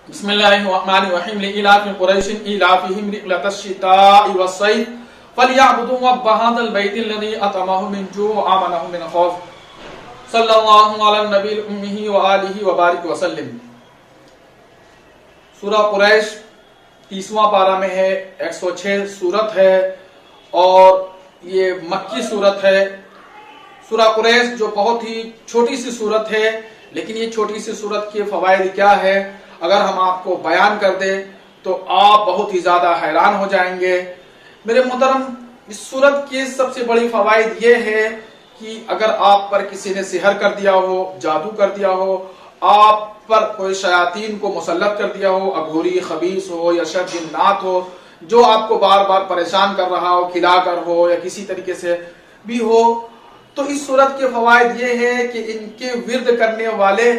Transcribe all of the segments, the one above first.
بسم الله الرحمن الرحيم لإلاف قريش إلافهم رحلة الشتاء والصيف فليعبدوا رب هذا البيت الذي أطعمهم من جوع وآمنهم من خوف صلى الله على النبي الأمي وآله وبارك وسلم۔ سورہ قریش 30واں پارہ میں ہے، 106 سورت ہے اور یہ مکی سورت ہے۔ سورہ قریش جو بہت ہی چھوٹی سی سورت ہے، لیکن یہ چھوٹی سی سورت کے فوائد کیا ہے اگر ہم آپ کو بیان کر دیں تو آپ بہت ہی زیادہ حیران ہو جائیں گے۔ میرے محترم، اس سورت کے سب سے بڑی فوائد یہ ہے کہ اگر آپ پر کسی نے سحر کر دیا ہو، جادو کر دیا ہو، آپ پر کوئی شیاطین کو مسلط کر دیا ہو، اگھوری خبیث ہو یا شر جنات ہو جو آپ کو بار بار پریشان کر رہا ہو، کھلا کر ہو یا کسی طریقے سے بھی ہو، تو اس سورت کے فوائد یہ ہے کہ ان کے ورد کرنے والے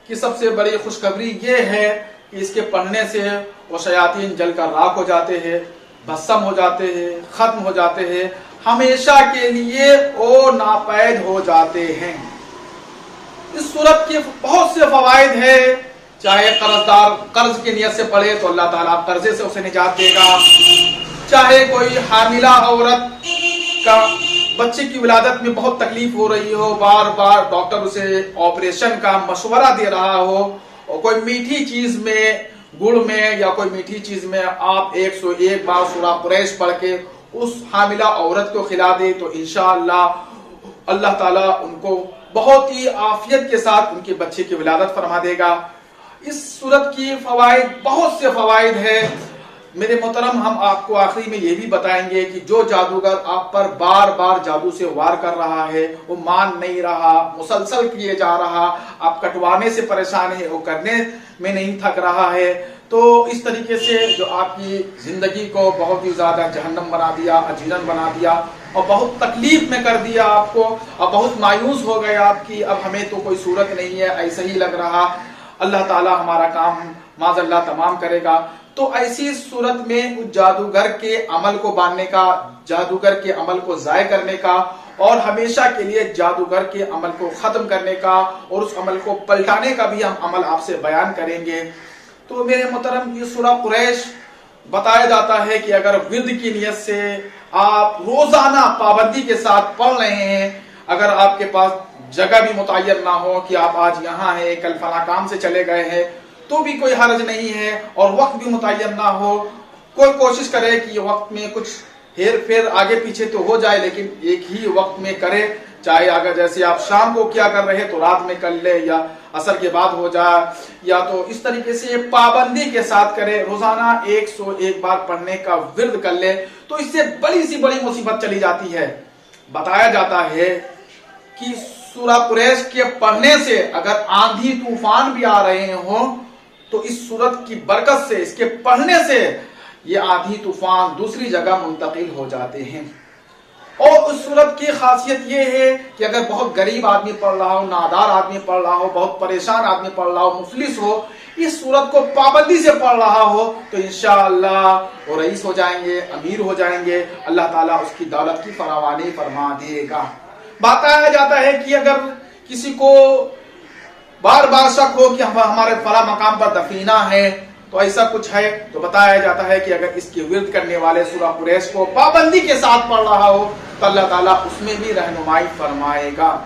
کی سب سے بڑی خوشخبری یہ ہے کہ اس کے پڑھنے سے وہ شیاطین جل کر راکھ ہو جاتے ہیں، بھسم ہو جاتے ہیں، ختم ہو جاتے ہیں، ہمیشہ کے لیے وہ ناپید ہو جاتے ہیں۔ اس سورت کے بہت سے فوائد ہیں، چاہے قرضدار قرض کی نیت سے پڑھے تو اللہ تعالیٰ قرضے سے اسے نجات دے گا، چاہے کوئی حاملہ عورت کا بچے کی ولادت میں بہت تکلیف ہو رہی ہو، بار بار ڈاکٹر اسے آپریشن کا مشورہ دے رہا ہو، اور کوئی میٹھی چیز میں، گڑ میں یا کوئی میٹھی چیز میں آپ 101 بار سورہ قریش پڑھ کے اس حاملہ عورت کو کھلا دے تو انشاءاللہ اللہ تعالیٰ ان کو بہت ہی عافیت کے ساتھ ان کے بچے کی ولادت فرما دے گا۔ اس سورت کی فوائد بہت سے فوائد ہیں۔ میرے محترم، ہم آپ کو آخری میں یہ بھی بتائیں گے کہ جو جادوگر آپ پر بار بار جادو سے وار کر رہا ہے، وہ مان نہیں رہا، مسلسل کیے جا رہا، آپ کٹوانے سے پریشان ہے، وہ کرنے میں نہیں تھک رہا ہے، تو اس طریقے سے جو آپ کی زندگی کو بہت ہی زیادہ جہنم بنا دیا، اجیرن بنا دیا اور بہت تکلیف میں کر دیا آپ کو، اب بہت مایوس ہو گئے آپ کی، اب ہمیں تو کوئی صورت نہیں ہے، ایسا ہی لگ رہا، اللہ تعالیٰ ہمارا کام معاذ اللہ تمام کرے گا۔ تو ایسی صورت میں اس جادوگر کے عمل کو باندھنے کا، جادوگر کے عمل کو ضائع کرنے کا اور ہمیشہ کے لیے جادوگر کے عمل کو ختم کرنے کا اور اس عمل کو پلٹانے کا بھی ہم عمل آپ سے بیان کریں گے۔ تو میرے محترم، یہ سورہ قریش بتایا جاتا ہے کہ اگر ورد کی نیت سے آپ روزانہ پابندی کے ساتھ پڑھ رہے ہیں، اگر آپ کے پاس جگہ بھی متعین نہ ہو کہ آپ آج یہاں ہیں، کل فلاں کام سے چلے گئے ہیں، تو بھی کوئی حرج نہیں ہے، اور وقت بھی متعین نہ ہو، کوئی کوشش کرے کہ یہ وقت میں کچھ ہیر پھیر آگے پیچھے تو ہو جائے لیکن ایک ہی وقت میں کرے، چاہے اگر جیسے آپ شام کو کیا کر رہے تو رات میں کر لے یا عصر کے بعد ہو جائے، یا تو اس طریقے سے پابندی کے ساتھ کرے، روزانہ 101 بار پڑھنے کا ورد کر لے تو اس سے بڑی سی بڑی مصیبت چلی جاتی ہے۔ بتایا جاتا ہے کہ سورہ قریش کے پڑھنے سے اگر آندھی طوفان بھی آ رہے ہوں تو اس سورت کی برکت سے، اس کے پڑھنے سے یہ آندھی طوفان دوسری جگہ منتقل ہو جاتے ہیں۔ اور اس سورت کی خاصیت یہ ہے کہ اگر بہت غریب آدمی پڑھ رہا ہو، نادار آدمی پڑھ رہا ہو، بہت پریشان آدمی پڑھ رہا ہو، مفلس ہو، اس سورت کو پابندی سے پڑھ رہا ہو تو انشاءاللہ وہ رئیس ہو جائیں گے، امیر ہو جائیں گے، اللہ تعالیٰ اس کی دولت کی فراوانی فرما دے گا۔ بتایا جاتا ہے کہ اگر کسی کو بار بار شک ہو کہ ہمارے فلاں مقام پر دفینہ ہے تو ایسا کچھ ہے، تو بتایا جاتا ہے کہ اگر اس کی ورد کرنے والے سورہ قریش کو پابندی کے ساتھ پڑھ رہا ہو تو اللہ تعالیٰ اس میں بھی رہنمائی فرمائے گا۔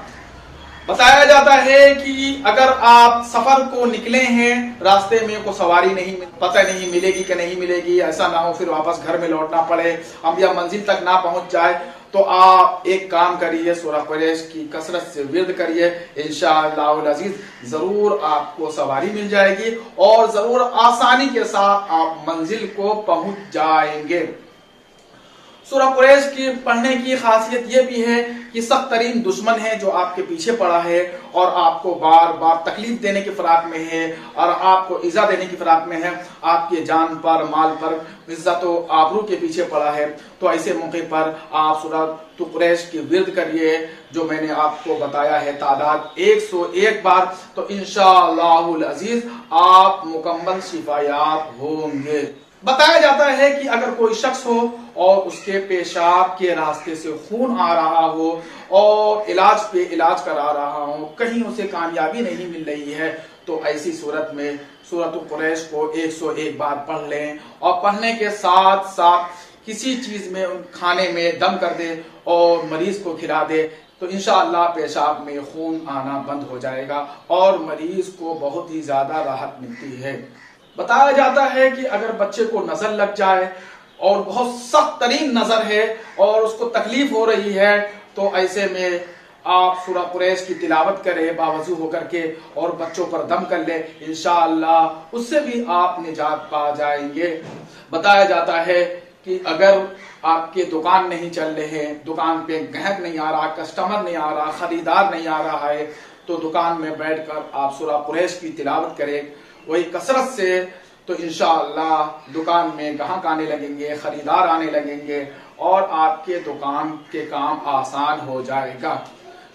بتایا جاتا ہے کہ اگر آپ سفر کو نکلے ہیں، راستے میں کوئی سواری نہیں، پتہ نہیں ملے گی کہ نہیں ملے گی، ایسا نہ ہو پھر واپس گھر میں لوٹنا پڑے، اب یا منزل تک نہ پہنچ جائے، تو آپ ایک کام کریے، سورہ قریش کی کثرت سے ورد کریے، انشاءاللہ العزیز ضرور آپ کو سواری مل جائے گی اور ضرور آسانی کے ساتھ آپ منزل کو پہنچ جائیں گے۔ سورہ قریش کی پڑھنے کی خاصیت یہ بھی ہے کہ سخت ترین دشمن ہے جو آپ کے پیچھے پڑا ہے اور آپ کو بار بار تکلیف دینے کی فراق میں ہے اور آپ کو ایذا دینے کی فراق میں ہے، آپ کے جان پر، مال پر، عزت و آبرو کے پیچھے پڑا ہے، تو ایسے موقع پر آپ سورہ قریش کی ورد کریے جو میں نے آپ کو بتایا ہے تعداد 101 بار، تو انشاءاللہ العزیز آپ مکمل شفا یاب ہوں گے۔ بتایا جاتا ہے کہ اگر کوئی شخص ہو اور اس کے پیشاب کے راستے سے خون آ رہا ہو اور علاج پہ علاج کرا رہا ہو، کہیں اسے کامیابی نہیں مل رہی ہے، تو ایسی صورت میں سورۃ قریش کو 101 بار پڑھ لیں اور پڑھنے کے ساتھ ساتھ کسی چیز میں کھانے میں دم کر دے اور مریض کو کھلا دے تو انشاءاللہ پیشاب میں خون آنا بند ہو جائے گا اور مریض کو بہت ہی زیادہ راحت ملتی ہے۔ بتایا جاتا ہے کہ اگر بچے کو نظر لگ جائے اور بہت سخت ترین نظر ہے اور اس کو تکلیف ہو رہی ہے تو ایسے میں آپ سورہ قریش کی تلاوت کریں باوضو ہو کر کے اور بچوں پر دم کر لیں، انشاءاللہ اس سے بھی آپ نجات پا جائیں گے۔ بتایا جاتا ہے کہ اگر آپ کے دکان نہیں چل رہے ہیں، دکان پہ گاہک نہیں آ رہا، کسٹمر نہیں آ رہا، خریدار نہیں آ رہا ہے تو دکان میں بیٹھ کر آپ سورہ قریش کی تلاوت کریں وہی کثرت سے، تو انشاءاللہ دکان میں گاہک آنے لگیں گے، خریدار آنے لگیں گے اور آپ کے دکان کے کام آسان ہو جائے گا۔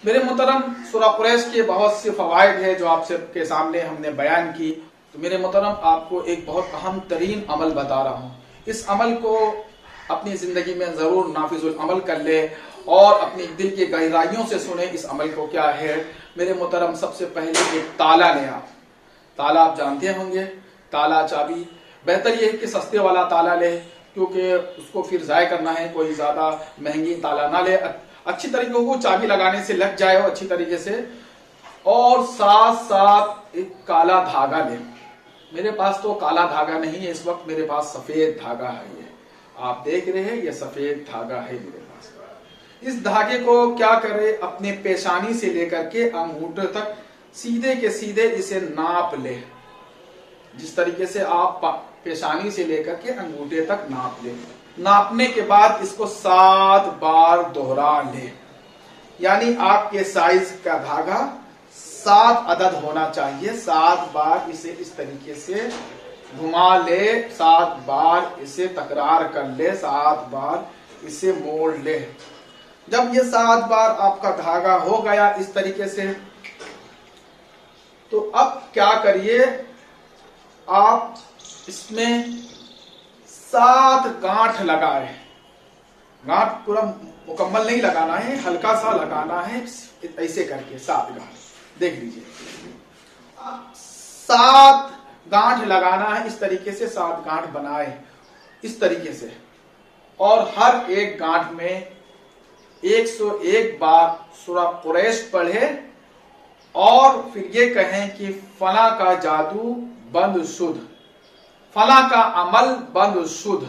میرے محترم، سورہ قریش کے بہت سے فوائد ہیں جو آپ کے سامنے ہم نے بیان کی، تو میرے محترم آپ کو ایک بہت اہم ترین عمل بتا رہا ہوں، اس عمل کو اپنی زندگی میں ضرور نافذ العمل کر لے اور اپنی دل کی گہرائیوں سے سنیں اس عمل کو کیا ہے۔ میرے محترم، سب سے پہلے ایک تالا لیں آپ، تالا آپ جانتے ہوں گے، تالا چابی، بہتر یہ ہے کہ سستے والا تالا لے کیونکہ اس کو پھر ضائع کرنا ہے، کوئی زیادہ مہنگی تالا نہ لے، اچھی طریقے کو چابی لگانے سے لگ جائے ہو اچھی طریقے سے، اور ساتھ ساتھ ایک کالا دھاگا لیں۔ میرے پاس تو کالا دھاگا نہیں ہے اس وقت، میرے پاس سفید دھاگا ہے، یہ آپ دیکھ رہے ہیں، یہ سفید دھاگا ہے میرے پاس۔ اس دھاگے کو کیا کرے، اپنے پیشانی سے لے کر کے انگوٹھے تک سیدھے کے سیدھے اسے ناپ لے، جس طریقے سے آپ پیشانی سے لے کر کے انگوٹھے تک ناپ لے۔ ناپنے کے بعد اس کو 7 بار دوہرا لے، یعنی آپ کے سائز کا دھاگا 7 عدد ہونا چاہیے، 7 بار اسے اس طریقے سے گھما لے، 7 بار اسے تکرار کر لے، 7 بار اسے موڑ لے۔ جب یہ 7 بار آپ کا دھاگا ہو گیا اس طریقے سے، تو اب کیا کریے، آپ اس میں 7 گانٹھ لگائے، گانٹھ پورا مکمل نہیں لگانا ہے، ہلکا سا لگانا ہے، ایسے کر کے 7 گانٹھ دیکھ لیجئے، 7 گانٹھ لگانا ہے، اس طریقے سے 7 گانٹھ بنائے اس طریقے سے، اور ہر ایک گانٹھ میں 101 بار سورہ قریش پڑھے اور پھر یہ کہیں کہ فلاں کا جادو بند شد، فلاں کا عمل بند شد،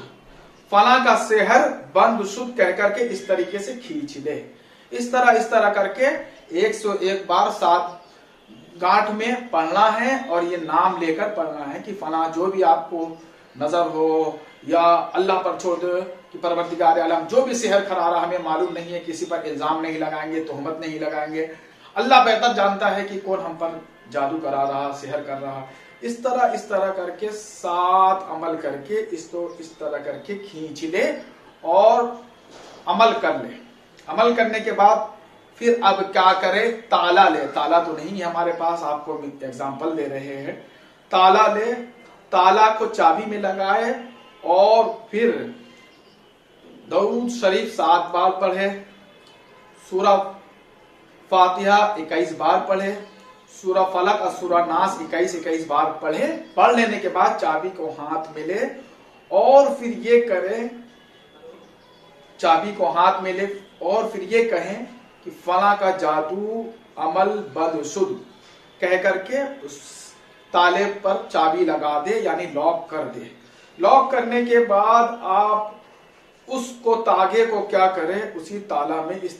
فلاں کا سحر بند شد کہہ کر کے اس طریقے سے کھینچ لے۔ اس طرح کر کے 101 بار 7 گانٹھ میں پڑھنا ہے اور یہ نام لے کر پڑھنا ہے کہ فلاں جو بھی آپ کو نظر ہو یا اللہ پر چھوڑ دو کہ پروردگار عالم جو بھی سحر کرا رہا، ہمیں معلوم نہیں ہے، کسی پر الزام نہیں لگائیں گے، تہمت نہیں لگائیں گے، اللہ بہتر جانتا ہے کہ کون ہم پر جادو کرا رہا، سحر کر رہا۔ اس طرح کر کے 7 عمل کر کے اس طرح کر کے کھینچ لے اور عمل کر لے۔ عمل کرنے کے بعد پھر اب کیا کرے، تالا لے، تالا تو نہیں ہے ہمارے پاس، آپ کو ایگزامپل دے رہے ہیں، تالا لے، تالا کو چابی میں لگائے اور پھر درود شریف 7 بار پڑھے، سورہ فاتحہ 21 بار پڑھے، سورہ فلق اور سورہ ناس 21 بار پڑھے۔ پڑھ لینے کے بعد چابی کو ہاتھ میں لے اور پھر یہ کرے، چابی کو ہاتھ میں لے اور پھر یہ کہیں کہ فلاں کا جادو عمل بد شد کہہ کر کے اس تالے پر چابی لگا دے، یعنی لاک کر دے۔ لاک کرنے کے بعد آپ اس کو تاگے کو کیا کرے، اسی تالا میں اس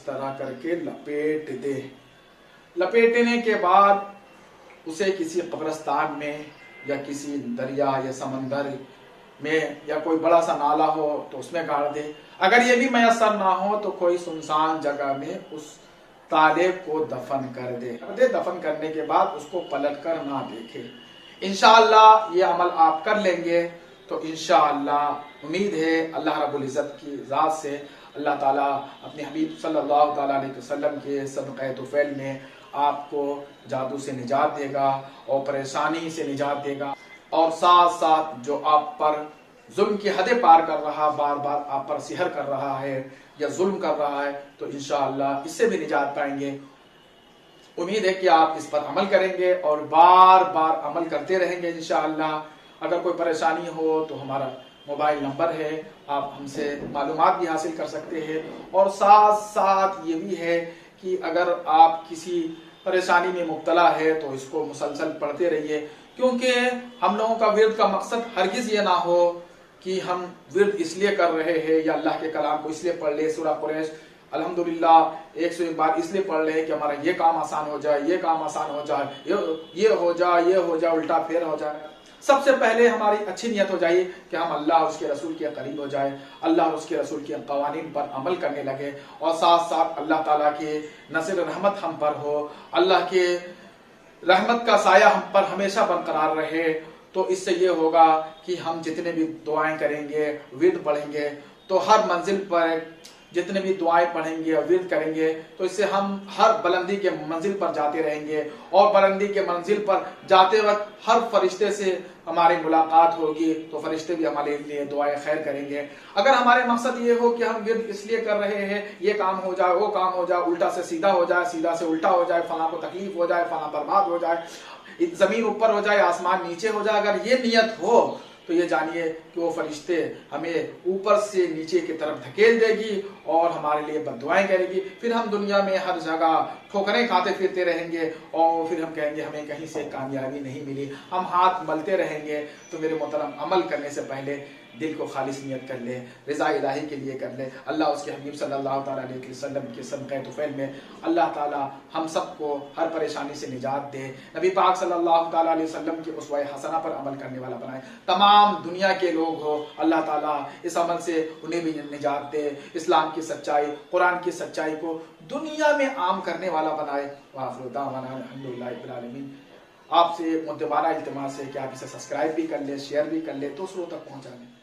طرح کر کے لپیٹ دے۔ لپیٹنے کے بعد اسے کسی قبرستان میں یا کسی دریا یا سمندر میں یا کوئی بڑا سا نالا ہو تو اس میں گاڑ دے۔ اگر یہ بھی میسر نہ ہو تو کوئی سنسان جگہ میں اس تالے کو دفن کر دے۔ دفن کرنے کے بعد اس کو پلٹ کر نہ دیکھے۔ انشاءاللہ یہ عمل آپ کر لیں گے تو انشاءاللہ امید ہے اللہ رب العزت کی ذات سے اللہ تعالیٰ اپنے حبیب صلی اللہ تعالیٰ علیہ وسلم کے صدقہ طفیل میں آپ کو جادو سے نجات دے گا اور پریشانی سے نجات دے گا، اور ساتھ ساتھ جو آپ پر ظلم کی حدیں پار کر رہا، بار بار آپ پر سحر کر رہا ہے یا ظلم کر رہا ہے، تو انشاءاللہ اس سے بھی نجات پائیں گے۔ امید ہے کہ آپ اس پر عمل کریں گے اور بار بار عمل کرتے رہیں گے انشاءاللہ۔ اگر کوئی پریشانی ہو تو ہمارا موبائل نمبر ہے، آپ ہم سے معلومات بھی حاصل کر سکتے ہیں، اور ساتھ ساتھ یہ بھی ہے کہ اگر آپ کسی پریشانی میں مبتلا ہے تو اس کو مسلسل پڑھتے رہیے، کیونکہ ہم لوگوں کا ورد کا مقصد ہرگز یہ نہ ہو کہ ہم ورد اس لیے کر رہے ہیں یا اللہ کے کلام کو اس لیے پڑھ لے، سورہ قریش الحمدللہ 101 بار اس لیے پڑھ لے کہ ہمارا یہ کام آسان ہو جائے، یہ کام آسان ہو جائے، یہ ہو جائے، یہ ہو جائے، الٹا پھیر ہو جائے۔ سب سے پہلے ہماری اچھی نیت ہو جائے کہ ہم اللہ اور اس کے رسول کے قریب ہو جائے، اللہ اور اس کے رسول کے قوانین پر عمل کرنے لگے، اور ساتھ ساتھ اللہ تعالیٰ کے نصر رحمت ہم پر ہو، اللہ کے رحمت کا سایہ ہم پر ہمیشہ برقرار رہے۔ تو اس سے یہ ہوگا کہ ہم جتنے بھی دعائیں کریں گے، ورد پڑھیں گے، تو ہر منزل پر جتنے بھی دعائیں پڑھیں گے اور ورد کریں گے تو اس سے ہم ہر بلندی کے منزل پر جاتے رہیں گے، اور بلندی کے منزل پر جاتے وقت ہر فرشتے سے ہماری ملاقات ہوگی تو فرشتے بھی ہمارے لیے دعائیں خیر کریں گے۔ اگر ہمارے مقصد یہ ہو کہ ہم ورد اس لیے کر رہے ہیں یہ کام ہو جائے، وہ کام ہو جائے، الٹا سے سیدھا ہو جائے، سیدھا سے الٹا ہو جائے، فلاں کو تکلیف ہو جائے، فلاں برباد ہو جائے، زمین اوپر ہو جائے، آسمان نیچے ہو جائے، اگر یہ نیت ہو تو یہ جانیے کہ وہ فرشتے ہمیں اوپر سے نیچے کی طرف دھکیل دے گی اور ہمارے لیے بد دعائیں کرے گی، پھر ہم دنیا میں ہر جگہ ٹھوکریں کھاتے پھرتے رہیں گے، اور پھر ہم کہیں گے ہمیں کہیں سے کامیابی نہیں ملی، ہم ہاتھ ملتے رہیں گے۔ تو میرے محترم، عمل کرنے سے پہلے دل کو خالص نیت کر لے، رضا الہی کے لیے کر لے۔ اللہ اس کے حبیب صلی اللہ تعالیٰ علیہ وسلم کے صدقہ طفیل میں اللہ تعالیٰ ہم سب کو ہر پریشانی سے نجات دے، نبی پاک صلی اللہ تعالیٰ علیہ وسلم کی اسوہ حسنہ پر عمل کرنے والا بنائے۔ تمام دنیا کے لوگ ہو اللہ تعالیٰ اس عمل سے انہیں بھی نجات دے، اسلام کی سچائی، قرآن کی سچائی کو دنیا میں عام کرنے والا بنائے۔ وآخر دعوانا الحمدللہ رب العالمین۔ آپ سے مدبارہ التماس ہے کہ آپ اسے سبسکرائب بھی کر لیں، شیئر بھی کر لیں، دوسروں تک پہنچا لیں۔